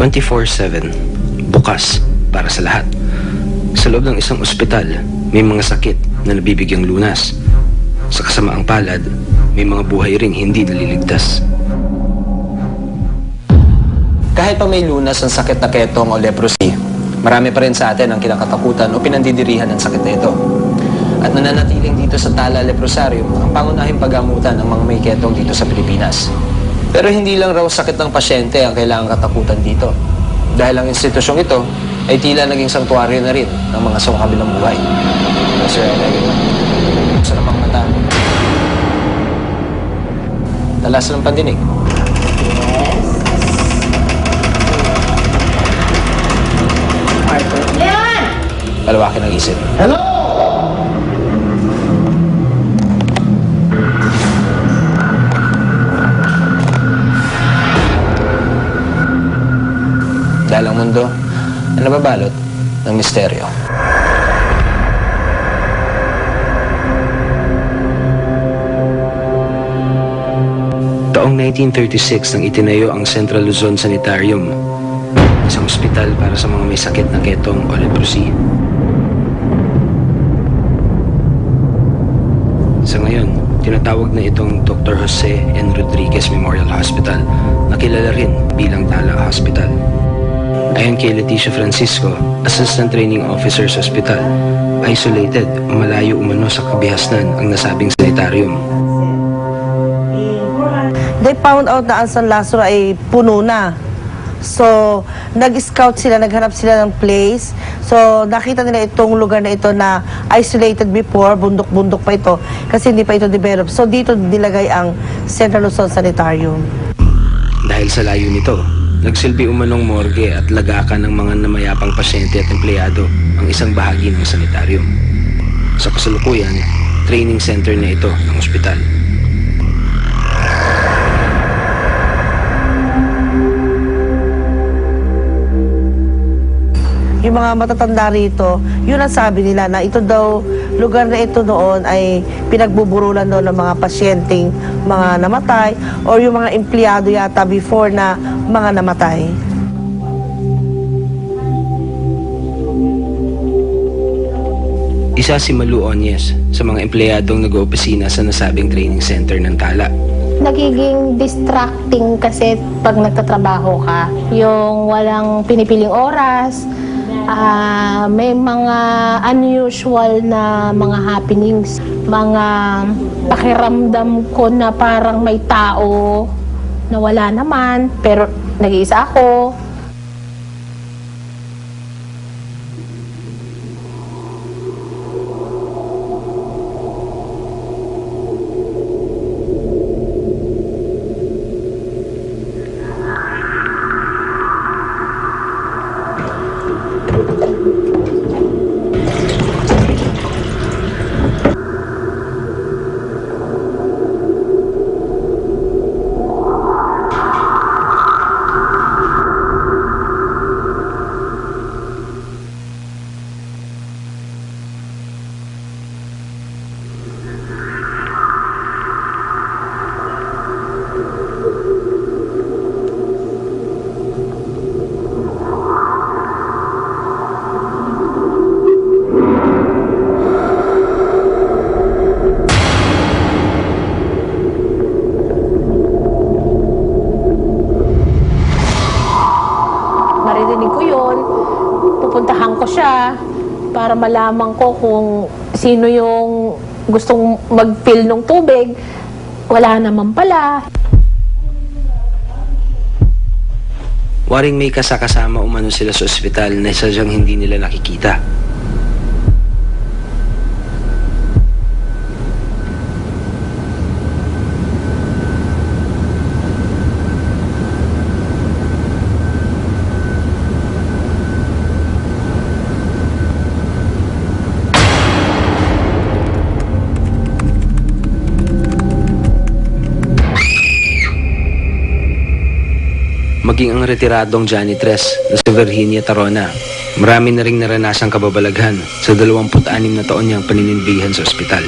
24/7, bukas para sa lahat. Sa loob ng isang ospital, may mga sakit na nabibigyang lunas. Sa kasamaang palad, may mga buhay ring hindi naliligtas. Kahit pa may lunas ang sakit na ketong o leprosy, marami pa rin sa atin ang kinakatakutan o pinandidirihan ng sakit na ito. At nananatiling dito sa Tala Leprosarium ang pangunahing paggamutan ng mga may ketong dito sa Pilipinas. Pero hindi lang raw sakit ng pasyente ang kailangang katakutan dito. Dahil ang institusyong ito ay tila naging sanktuaryo na rin ng mga sumakabilang buhay. Sir, sa namang mata. Talas ng pandinig. Leon! Palawakin ang isip. Hello! Dahil ang mundo ay nababalot ng misteryo. Taong 1936 nang itinayo ang Central Luzon Sanitarium, isang ospital para sa mga may sakit na ketong o leprosy. Sa ngayon, tinatawag na itong Dr. Jose N. Rodriguez Memorial Hospital na kilala rin bilang Tala Hospital. Ayon kay Leticia Francisco, Assistant Training Officer sa ospital, isolated o malayo umano sa kabihasnan ang nasabing sanitarium. They found out na ang San Lazaro ay puno na. So, nag-scout sila, naghanap sila ng place. So, nakita nila itong lugar na ito na isolated before, bundok-bundok pa ito, kasi hindi pa ito develop. So, dito nilagay ang Central Luzon Sanitarium. Dahil sa layo nito, nagsilbi umanong morgue at lagakan ng mga namayapang pasyente at empleyado ang isang bahagi ng sanitarium. Sa kasalukuyan, training center na ito ng ospital. Yung mga matatanda rito, yun ang sabi nila na ito daw, lugar na ito noon ay pinagbuburulan daw ng mga pasyenteng mga namatay or yung mga empleyado yata before na mga namatay. Isa si Malu Onyes sa mga empleyadong nag-oopisina sa nasabing training center ng Tala. Nagiging distracting kasi pag nagtatrabaho ka, yung walang pinipiling oras, may mga unusual na mga happenings, mga pakiramdam ko na parang may tao na wala naman, pero nag-iisa ako. Maririnig ko yun, pupuntahan ko siya para malaman ko kung sino yung gustong mag-fill ng tubig. Wala naman pala. Waring may kasakasama umano sila sa ospital na sadyang hindi nila nakikita. Maging ang retiradong janitress na si Virginia Tarona, marami na ring naranasang kababalaghan sa 26 na taon niyang paninindigan sa ospital.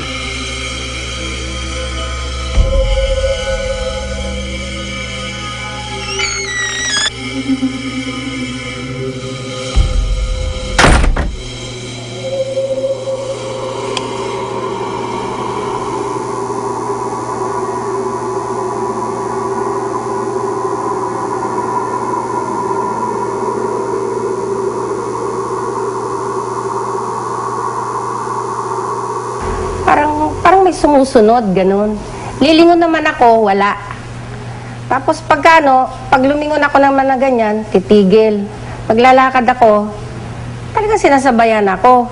may sumusunod, ganun. Lilingon naman ako, wala. Tapos pag lumingon ako naman na ganyan, titigil. Paglalakad ako, talagang sinasabayan ako.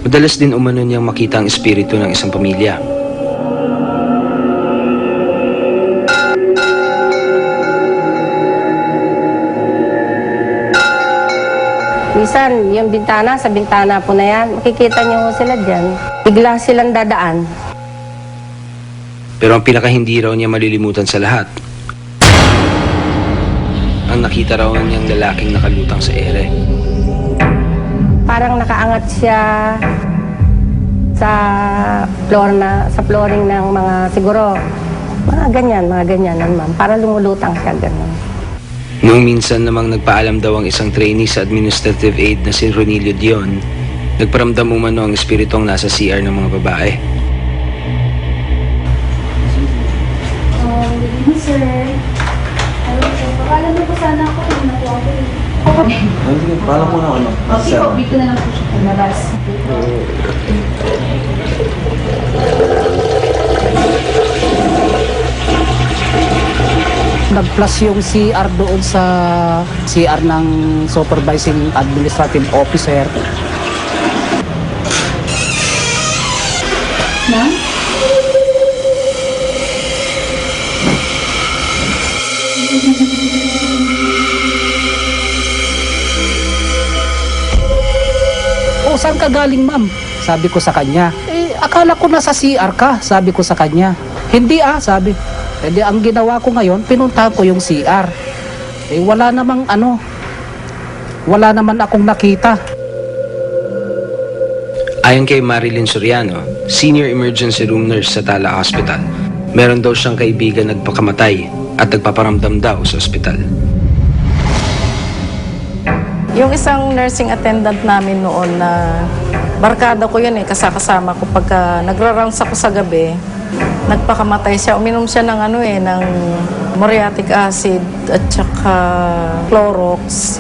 Madalas din umano niyang makita ang espiritu ng isang pamilya. Minsan, yung bintana, sa bintana po na yan, makikita niyo sila dyan. Bigla silang dadaan. Pero ang pinaka hindi raw niya malilimutan sa lahat, ang nakita raw niyang lalaking nakalutang sa ere. Parang nakaangat siya sa flooring ng mga siguro, mga ganyan naman. Para lumulutang siya, ganun. Noong minsan namang nagpaalam daw ang isang trainee sa administrative aide na si Ronilio Dion, nagparamdam umano ang espiritu ang nasa CR ng mga babae. Good evening, sir. Hello, sir. Pakala mo po sana ako kung nakuha ko eh. Sige, paalam po na ako. Okay po, dito na lang po siya palabas. Nag-plus yung CR doon sa CR ng Supervising Administrative Officer. Ma'am? O, saan ka galing, ma'am? Sabi ko sa kanya. Akala ko nasa CR ka, sabi ko sa kanya. Hindi sabi. Hindi, ang ginawa ko ngayon, pinuntahan ko yung CR. Wala namang wala naman akong nakita. Ayon kay Marilyn Soriano, Senior Emergency Room Nurse sa Tala Hospital, meron daw siyang kaibigan nagpakamatay at nagpaparamdam daw sa ospital. Yung isang nursing attendant namin noon na barkada ko yun kasama ko pagka nagra-rounds ako sa gabi, nagpakamatay siya. Uminom siya ng ng muriatic acid at saka Clorox.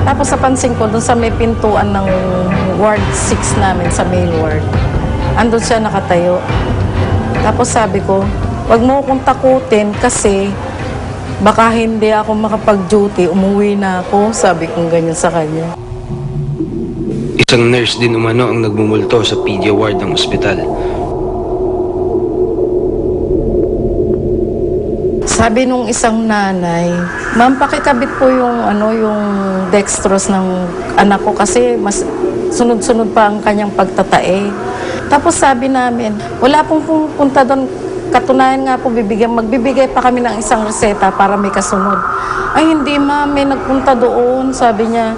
Tapos napansin ko doon sa may pintuan ng Ward 6 namin sa male ward. Andun siya nakatayo. Tapos sabi ko, wag mo akong takutin kasi baka hindi ako makapag-duty, umuwi na ako. Sabi kong ganyan sa kanya. Isang nurse din umano ang nagmumulto sa pedia ward ng ospital. Sabi nung isang nanay, ma'am, pakikabit po yung yung dextrose ng anak ko kasi mas sunod-sunod pa ang kanyang pagtatae. Tapos sabi namin, wala pong pupunta doon. Katunayan nga po, magbibigay pa kami ng isang reseta para may kasunod. Ay hindi ma'am, may nagpunta doon. Sabi niya,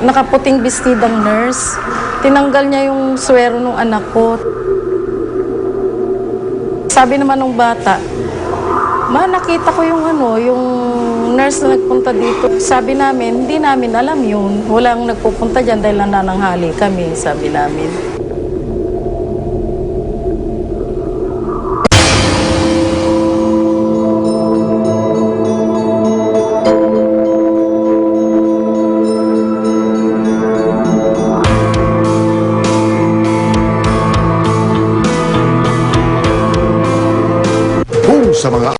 nakaputing bestidang nurse. Tinanggal niya yung swero ng anak ko. Sabi naman ng bata, ma, nakita ko yung yung nurse na nagpunta dito. Sabi namin, hindi namin alam yun. Walang nagpupunta dyan dahil nanananghali kami, sabi namin. Sa mga